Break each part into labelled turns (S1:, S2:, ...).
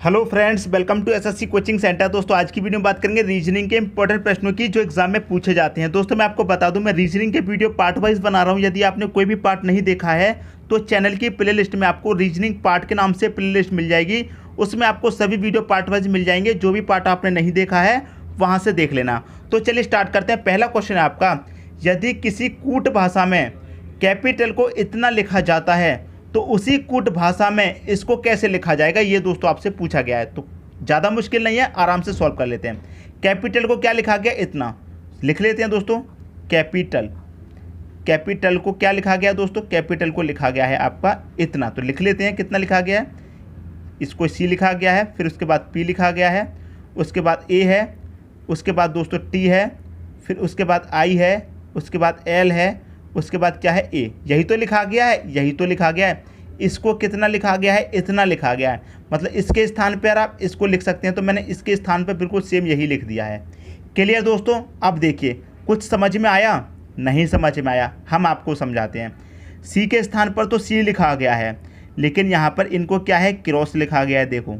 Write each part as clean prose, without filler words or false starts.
S1: Hello friends, welcome to SSC coaching centre. दोस्तों आज की वीडियो में बात करेंगे रीजनिंग के इंपॉर्टेंट प्रश्नों की जो एग्जाम में पूछे जाते हैं। दोस्तों मैं आपको बता दूं, मैं रीजनिंग के वीडियो पार्ट वाइज बना रहा हूं। यदि आपने कोई भी पार्ट नहीं देखा है तो चैनल की प्लेलिस्ट में आपको रीजनिंग पार्ट के नाम से प्लेलिस्ट मिल जाएगी। उसमें आपको सभी वीडियो पार्ट वाइज मिल जाएंगे। जो भी पार्ट आपने नहीं देखा है वहाँ से देख लेना। तो चलिए स्टार्ट करते हैं। पहला क्वेश्चन है आपका, यदि किसी कूट भाषा में कैपिटल को इतना लिखा जाता है तो उसी कूट भाषा में इसको कैसे लिखा जाएगा, ये दोस्तों आपसे पूछा गया है। तो ज़्यादा मुश्किल नहीं है, आराम से सॉल्व कर लेते हैं। कैपिटल को क्या लिखा गया, इतना लिख लेते हैं दोस्तों। कैपिटल को क्या लिखा गया दोस्तों, कैपिटल को लिखा गया है आपका इतना। तो लिख लेते हैं कितना लिखा गया है। इसको सी लिखा गया है, फिर उसके बाद पी लिखा गया है, उसके बाद ए है, उसके बाद दोस्तों टी है, फिर उसके बाद आई है, उसके बाद एल है, उसके बाद क्या है ए। यही तो लिखा गया है, यही तो लिखा गया है। इसको कितना लिखा गया है, इतना लिखा गया है। मतलब इसके स्थान पर आप इसको लिख सकते हैं, तो मैंने इसके स्थान पर बिल्कुल सेम यही लिख दिया है। क्लियर दोस्तों। अब देखिए कुछ समझ में आया, नहीं समझ में आया, हम आपको समझाते हैं। सी के स्थान पर तो सी लिखा गया है, लेकिन यहाँ पर इनको क्या है, क्रॉस लिखा गया है। देखो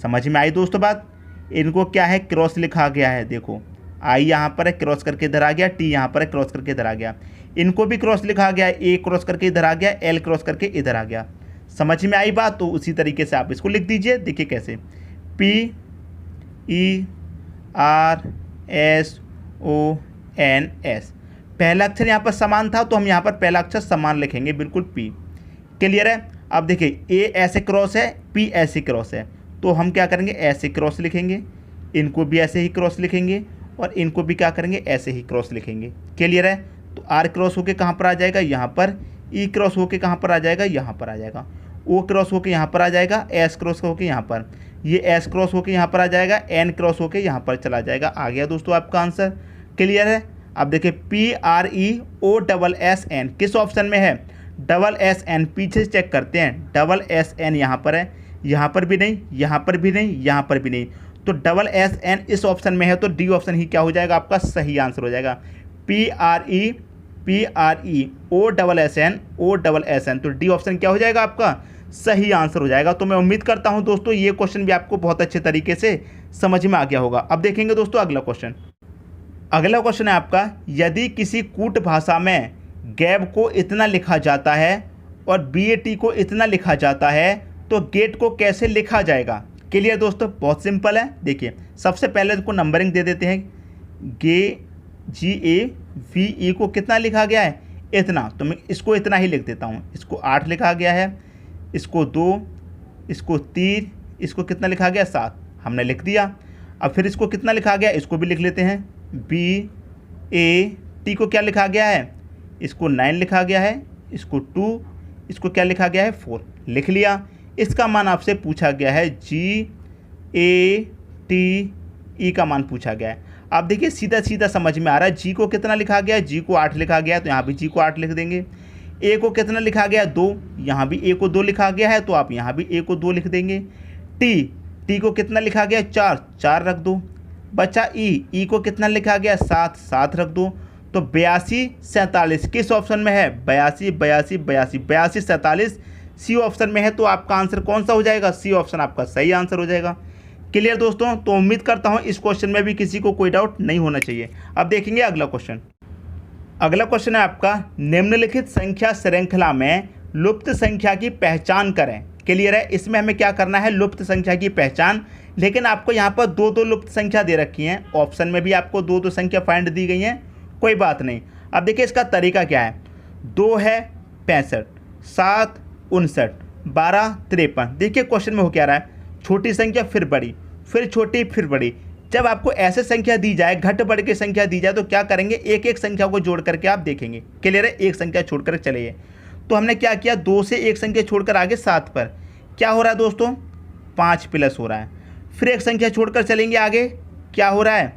S1: समझ में आई दोस्तों बात। इनको क्या है, क्रॉस लिखा गया है। देखो आई यहाँ पर है, क्रॉस करके इधर आ गया, टी यहाँ पर है, क्रॉस करके इधर आ गया। इनको भी क्रॉस लिखा गया है, ए क्रॉस करके इधर आ गया, एल क्रॉस करके इधर आ गया। समझ में आई बात। तो उसी तरीके से आप इसको लिख दीजिए। देखिए कैसे, P E R S O N S. पहला अक्षर यहाँ पर समान था तो हम यहाँ पर पहला अक्षर समान लिखेंगे, बिल्कुल पी। क्लियर है। अब देखिए ए ऐसे क्रॉस है, पी ऐसे क्रॉस है, तो हम क्या करेंगे, ऐसे क्रॉस लिखेंगे। इनको भी ऐसे ही क्रॉस लिखेंगे और इनको भी क्या करेंगे, ऐसे ही क्रॉस लिखेंगे। क्लियर है। तो आर क्रॉस होके कहाँ पर आ जाएगा, यहाँ पर। ई क्रॉस होके कहाँ पर आ जाएगा, यहाँ पर आ जाएगा। ओ क्रॉस होके यहाँ पर आ जाएगा, एस क्रॉस होके यहाँ पर। ये एस क्रॉस होके यहाँ पर आ जाएगा, एन क्रॉस होके यहाँ पर चला जाएगा। आ गया दोस्तों आपका आंसर। क्लियर है। अब देखिए P R E O double S N किस ऑप्शन में है, डबल एस एन। पीछे चेक करते हैं, डबल एस एन यहाँ पर है, यहाँ पर भी नहीं, यहाँ पर भी नहीं, यहाँ पर भी नहीं। तो डबल एस एन इस ऑप्शन में है, तो डी ऑप्शन ही क्या हो जाएगा, आपका सही आंसर हो जाएगा। P R E O double S N, तो डी ऑप्शन क्या हो जाएगा, आपका सही आंसर हो जाएगा। तो मैं उम्मीद करता हूं दोस्तों ये क्वेश्चन भी आपको बहुत अच्छे तरीके से समझ में आ गया होगा। अब देखेंगे दोस्तों अगला क्वेश्चन। अगला क्वेश्चन है आपका, यदि किसी कूट भाषा में गैब को इतना लिखा जाता है और BAT को इतना लिखा जाता है तो गेट को कैसे लिखा जाएगा। क्लियर दोस्तों, बहुत सिंपल है। देखिए सबसे पहले इसको नंबरिंग दे देते हैं। GAVE को कितना लिखा गया है, इतना। तो मैं इसको इतना ही लिख देता हूँ। इसको 8 लिखा गया है, इसको 2, इसको 3, इसको कितना लिखा गया, 7, हमने लिख दिया। अब फिर इसको कितना लिखा गया, इसको भी लिख लेते हैं। BAT को क्या लिखा गया है, इसको 9 लिखा गया है, इसको 2, इसको क्या लिखा गया है, 4 लिख लिया। इसका मान आपसे पूछा गया है, GATE का मान पूछा गया है। आप देखिए सीधा सीधा समझ में आ रहा है। जी को कितना लिखा गया है, जी को 8 लिखा गया है, तो यहाँ भी जी को 8 लिख देंगे। ए को कितना लिखा गया है, 2, यहाँ भी ए को 2 लिखा गया है, तो आप यहाँ भी ए को 2 लिख देंगे। टी को कितना लिखा गया है, 4 रख दो। बचा ई को कितना लिखा गया, 7 रख दो। तो 82 47 किस ऑप्शन में है, 82 47 सी ऑप्शन में है। तो आपका आंसर कौन सा हो जाएगा, सी ऑप्शन आपका सही आंसर हो जाएगा। क्लियर दोस्तों। तो उम्मीद करता हूं इस क्वेश्चन में भी किसी को कोई डाउट नहीं होना चाहिए। अब देखेंगे अगला क्वेश्चन। अगला क्वेश्चन है आपका, निम्नलिखित संख्या श्रृंखला में लुप्त संख्या की पहचान करें। क्लियर है। इसमें हमें क्या करना है, लुप्त संख्या की पहचान। लेकिन आपको यहाँ पर 2 लुप्त संख्या दे रखी हैं। ऑप्शन में भी आपको 2 संख्या फाइंड दी गई हैं, कोई बात नहीं। अब देखिए इसका तरीका क्या है। 2 है 65, 7 59, 12 53। देखिए क्वेश्चन में हो क्या रहा है, छोटी संख्या फिर बड़ी, फिर छोटी फिर बड़ी। जब आपको ऐसे संख्या दी जाए, घट बढ़ के संख्या दी जाए, तो क्या करेंगे, एक एक संख्या को जोड़ करके आप देखेंगे। क्लियर है। एक संख्या छोड़कर चलिए। तो हमने क्या किया, 2 से एक संख्या छोड़कर आगे 7 पर क्या हो रहा है दोस्तों, 5 प्लस हो रहा है। फिर एक संख्या छोड़कर चलेंगे आगे, क्या हो रहा है,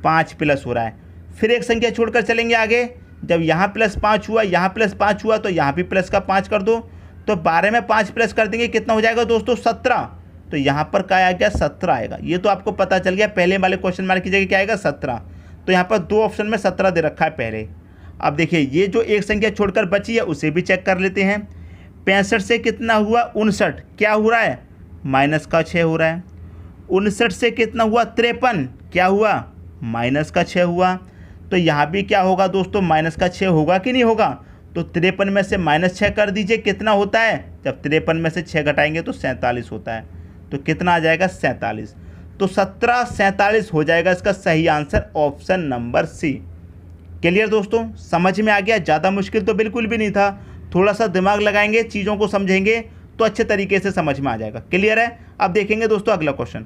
S1: 5 प्लस हो रहा है। फिर एक संख्या छोड़कर चलेंगे आगे, जब यहाँ +5 हुआ, यहाँ +5 हुआ, तो यहाँ भी प्लस का 5 कर दो। तो 12 में 5 प्लस कर देंगे, कितना हो जाएगा दोस्तों, 17। तो यहाँ पर क्या आ गया, 17 आएगा। ये तो आपको पता चल गया। पहले वाले क्वेश्चन मार्क की जगह क्या आएगा, 17। तो यहाँ पर 2 ऑप्शन में 17 दे रखा है पहले। अब देखिए ये जो एक संख्या छोड़कर बची है उसे भी चेक कर लेते हैं। 65 से कितना हुआ, 59, क्या हो रहा है, माइनस का 6 हो रहा है। 59 से कितना हुआ 53, क्या हुआ माइनस का 6 हुआ। तो यहाँ भी क्या होगा दोस्तों, माइनस का 6 होगा कि नहीं होगा। तो 53 में से -6 कर दीजिए, कितना होता है, जब 53 में से 6 घटाएंगे तो 47 होता है। तो कितना आ जाएगा 47। तो 1747 हो जाएगा इसका सही answer, option number C. Clear दोस्तों, समझ में आ गया। ज़्यादा मुश्किल तो बिल्कुल भी नहीं था, थोड़ा सा दिमाग लगाएंगे, चीज़ों को समझेंगे तो अच्छे तरीके से समझ में आ जाएगा। क्लियर है। अब देखेंगे दोस्तों अगला क्वेश्चन।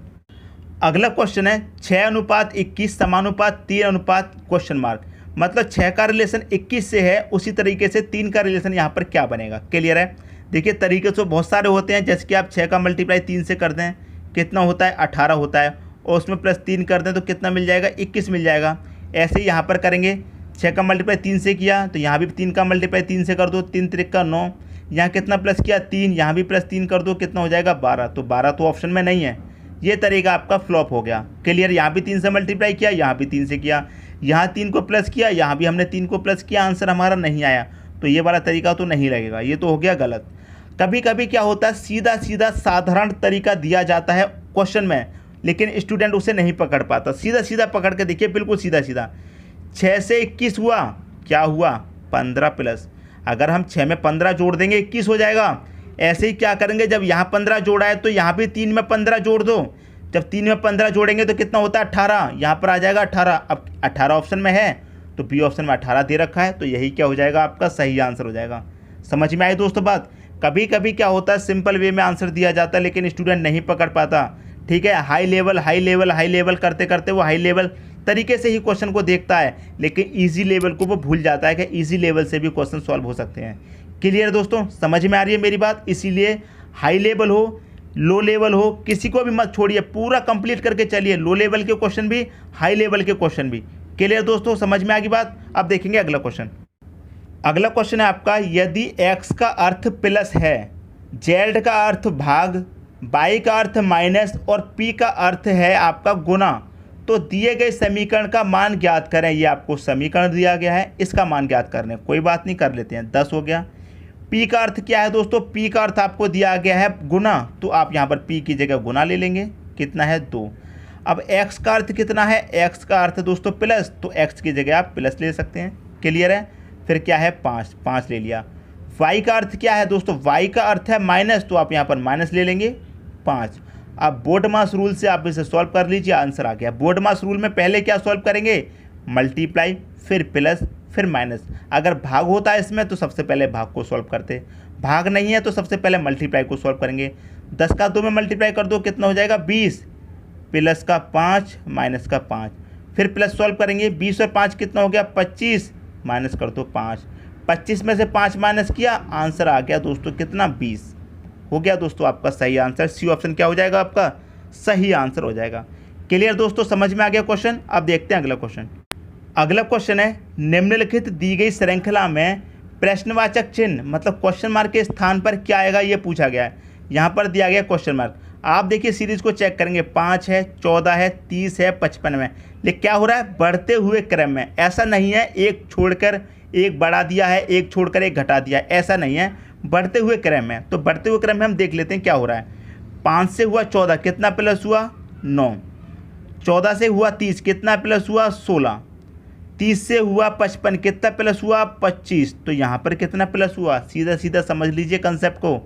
S1: अगला क्वेश्चन है 6:21 समानुपात 3:? मतलब 6 का रिलेशन 21 से है, उसी तरीके से 3 का रिलेशन यहाँ पर क्या बनेगा। क्लियर है। देखिए तरीके तो बहुत सारे होते हैं, जैसे कि आप 6 का मल्टीप्लाई 3 से कर दें, कितना होता है 18 होता है, और उसमें +3 कर दें तो कितना मिल जाएगा 21 मिल जाएगा। ऐसे ही यहाँ पर करेंगे, 6 का मल्टीप्लाई 3 से किया तो यहाँ भी 3 का मल्टीप्लाई 3 से कर दो, 3 त्रिक 9, यहाँ कितना प्लस किया 3, यहाँ भी +3 कर दो, कितना हो जाएगा 12। तो 12 तो ऑप्शन में नहीं है, ये तरीका आपका फ्लॉप हो गया। क्लियर। यहाँ भी 3 से मल्टीप्लाई किया, यहाँ भी 3 से किया, यहाँ 3 को प्लस किया, यहाँ भी हमने 3 को प्लस किया, आंसर हमारा नहीं आया। तो ये वाला तरीका तो नहीं लगेगा, ये तो हो गया गलत। कभी कभी क्या होता है, सीधा सीधा साधारण तरीका दिया जाता है क्वेश्चन में, लेकिन स्टूडेंट उसे नहीं पकड़ पाता। सीधा सीधा पकड़ के देखिए, बिल्कुल सीधा सीधा। 6 से 21 हुआ, क्या हुआ 15 प्लस, अगर हम 6 में 15 जोड़ देंगे 21 हो जाएगा। ऐसे ही क्या करेंगे, जब यहाँ 15 जोड़ा है तो यहाँ भी 3 में 15 जोड़ दो, जब 3 में 15 जोड़ेंगे तो कितना होता है 18, यहाँ पर आ जाएगा 18। अब 18 ऑप्शन में है तो बी ऑप्शन में 18 दे रखा है, तो यही क्या हो जाएगा आपका सही आंसर हो जाएगा। समझ में आई दोस्तों बात। कभी कभी क्या होता है, सिंपल वे में आंसर दिया जाता है लेकिन स्टूडेंट नहीं पकड़ पाता। ठीक है, हाई लेवल करते करते वो हाई लेवल तरीके से ही क्वेश्चन को देखता है, लेकिन इजी लेवल को वो भूल जाता है कि इजी लेवल से भी क्वेश्चन सॉल्व हो सकते हैं। क्लियर दोस्तों, समझ में आ रही है मेरी बात। इसीलिए हाई लेवल हो लो लेवल हो, किसी को भी मत छोड़िए, पूरा कंप्लीट करके चलिए, लो लेवल के क्वेश्चन भी हाई लेवल के क्वेश्चन भी। क्लियर दोस्तों, समझ में आ गई बात। अब देखेंगे अगला क्वेश्चन। अगला क्वेश्चन है आपका, यदि x का अर्थ प्लस है, z का अर्थ भाग, y का अर्थ माइनस और p का अर्थ है आपका गुना, तो दिए गए समीकरण का मान ज्ञात करें। ये आपको समीकरण दिया गया है, इसका मान ज्ञात करने, कोई बात नहीं कर लेते हैं। 10 हो गया। p का अर्थ क्या है दोस्तों, p का अर्थ आपको दिया गया है गुना, तो आप यहाँ पर p की जगह गुना ले लेंगे, कितना है 2। अब x का अर्थ कितना है, x का अर्थ दोस्तों प्लस, तो x की जगह आप प्लस ले सकते हैं। क्लियर है। फिर क्या है 5 ले लिया। y का अर्थ क्या है दोस्तों, y का अर्थ है माइनस, तो आप यहाँ पर माइनस ले लेंगे 5। अब बोर्ड मास रूल से आप इसे सॉल्व कर लीजिए, आंसर आ गया। बोर्ड मास रूल में पहले क्या सॉल्व करेंगे, मल्टीप्लाई, फिर प्लस, फिर माइनस। अगर भाग होता है इसमें तो सबसे पहले भाग को सॉल्व करते, भाग नहीं है तो सबसे पहले मल्टीप्लाई को सॉल्व करेंगे। 10 का 2 में मल्टीप्लाई कर दो, कितना हो जाएगा 20, प्लस का 5 माइनस का 5, फिर प्लस सॉल्व करेंगे। 20 और 5 कितना हो गया 25, माइनस कर दो 5, 25 में से 5 माइनस किया, आंसर आ गया दोस्तों कितना 20 हो गया दोस्तों आपका सही आंसर। सी ऑप्शन क्या हो जाएगा आपका सही आंसर हो जाएगा। क्लियर दोस्तों, समझ में आ गया क्वेश्चन। अब देखते हैं अगला क्वेश्चन। अगला क्वेश्चन है, निम्नलिखित दी गई श्रृंखला में प्रश्नवाचक चिन्ह मतलब क्वेश्चन मार्क के स्थान पर क्या आएगा, ये पूछा गया है। यहाँ पर दिया गया क्वेश्चन मार्क। आप देखिए सीरीज को चेक करेंगे, 5 है, 14 है, 30 है, 55 में, लेकिन क्या हो रहा है बढ़ते हुए क्रम में। ऐसा नहीं है एक छोड़कर एक बढ़ा दिया है, एक छोड़कर एक घटा दिया है, ऐसा नहीं है, बढ़ते हुए क्रम में। तो बढ़ते हुए क्रम में हम देख लेते हैं क्या हो रहा है। 5 से हुआ 14, कितना प्लस हुआ 9, 14 से हुआ 30, कितना प्लस हुआ 16, 30 से हुआ 55, कितना प्लस हुआ 25। तो यहाँ पर कितना प्लस हुआ, सीधा सीधा समझ लीजिए कंसेप्ट को।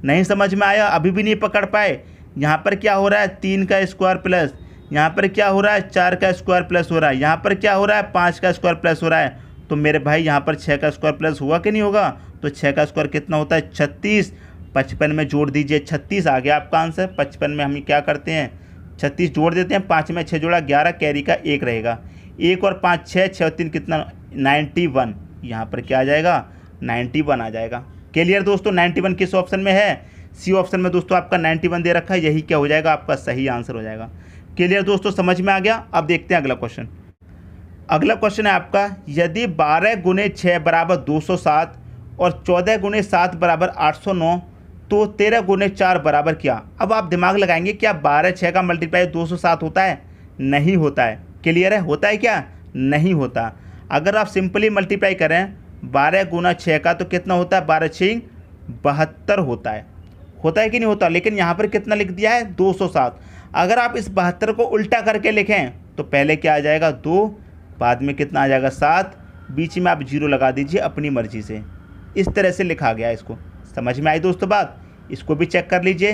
S1: नहीं समझ में आया, अभी भी नहीं पकड़ पाए। यहाँ पर क्या हो रहा है 3 का स्क्वायर प्लस, यहाँ पर क्या हो रहा है 4 का स्क्वायर प्लस हो रहा है, यहाँ पर क्या हो रहा है 5 का स्क्वायर प्लस हो रहा है। तो मेरे भाई यहाँ पर 6 का स्क्वायर प्लस हुआ कि नहीं होगा। तो 6 का स्क्वायर कितना होता है 36, 55 में जोड़ दीजिए 36 आ गया आपका आंसर। 55 में हम क्या करते हैं 36 जोड़ देते हैं, 5 में 6 जोड़ा 11, कैरी का 1 रहेगा, 1 और 5 6, 6 और 3 कितना 91, यहाँ पर क्या आ जाएगा 91 आ जाएगा। क्लियर दोस्तों, 91 किस ऑप्शन में है, सी ऑप्शन में दोस्तों आपका 91 दे रखा है, यही क्या हो जाएगा आपका सही आंसर हो जाएगा। क्लियर दोस्तों, समझ में आ गया। अब देखते हैं अगला क्वेश्चन। अगला क्वेश्चन है आपका, यदि 12 गुने 6 बराबर 207 और 14 गुने 7 बराबर 809 तो 13 गुने 4 बराबर क्या। अब आप दिमाग लगाएंगे, क्या 12 6 का मल्टीप्लाई 207 होता है, नहीं होता है। क्लियर है, होता है क्या, नहीं होता। अगर आप सिंपली मल्टीप्लाई करें 12 गुना 6 का तो कितना होता है 12 6 72 होता है, होता है कि नहीं होता। लेकिन यहाँ पर कितना लिख दिया है 207। अगर आप इस 72 को उल्टा करके लिखें तो पहले क्या आ जाएगा 2, बाद में कितना आ जाएगा 7, बीच में आप 0 लगा दीजिए अपनी मर्जी से। इस तरह से लिखा गया है। इसको समझ में आई दोस्तों बात। इसको भी चेक कर लीजिए।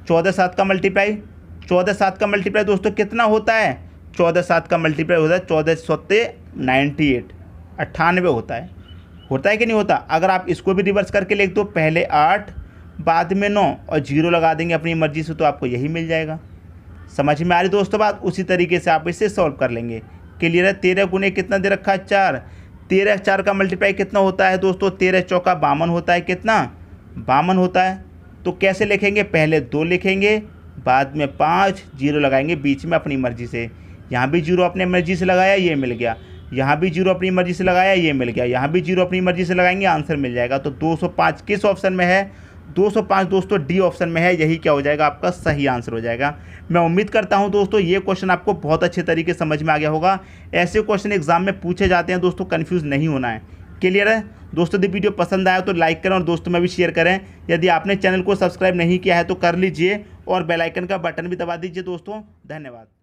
S1: 14 7 का मल्टीप्लाई, 14 7 का मल्टीप्लाई दोस्तों कितना होता है, 14 7 का मल्टीप्लाई होता है 14 सत्ते 98 होता है कि नहीं होता। अगर आप इसको भी रिवर्स करके लिख दो, पहले 8 बाद में 9 और 0 लगा देंगे अपनी मर्जी से, तो आपको यही मिल जाएगा। समझ में आ रही दोस्तों बात। उसी तरीके से आप इसे सॉल्व कर लेंगे। क्लियर है। 13 गुने कितना दे रखा है 4, 13 4 का मल्टीप्लाई कितना होता है दोस्तों, 13 चौका 52 होता है। कितना 52 होता है। तो कैसे लिखेंगे, पहले 2 लिखेंगे, बाद में 5, 0 लगाएंगे बीच में अपनी मर्जी से। यहाँ भी 0 अपने मर्जी से लगाया, ये मिल गया। यहाँ भी 0 अपनी मर्जी से लगाया, ये मिल गया। यहाँ भी 0 अपनी मर्जी से लगाएंगे, आंसर मिल जाएगा। तो 205 किस ऑप्शन में है, 205 दोस्तों डी ऑप्शन में है। यही क्या हो जाएगा, आपका सही आंसर हो जाएगा। मैं उम्मीद करता हूं दोस्तों ये क्वेश्चन आपको बहुत अच्छे तरीके से समझ में आ गया होगा। ऐसे क्वेश्चन एग्जाम में पूछे जाते हैं दोस्तों, कंफ्यूज नहीं होना है। क्लियर है दोस्तों। यदि वीडियो पसंद आया तो लाइक करें और दोस्तों में भी शेयर करें। यदि आपने चैनल को सब्सक्राइब नहीं किया है तो कर लीजिए और बेल आइकन का बटन भी दबा दीजिए दोस्तों। धन्यवाद।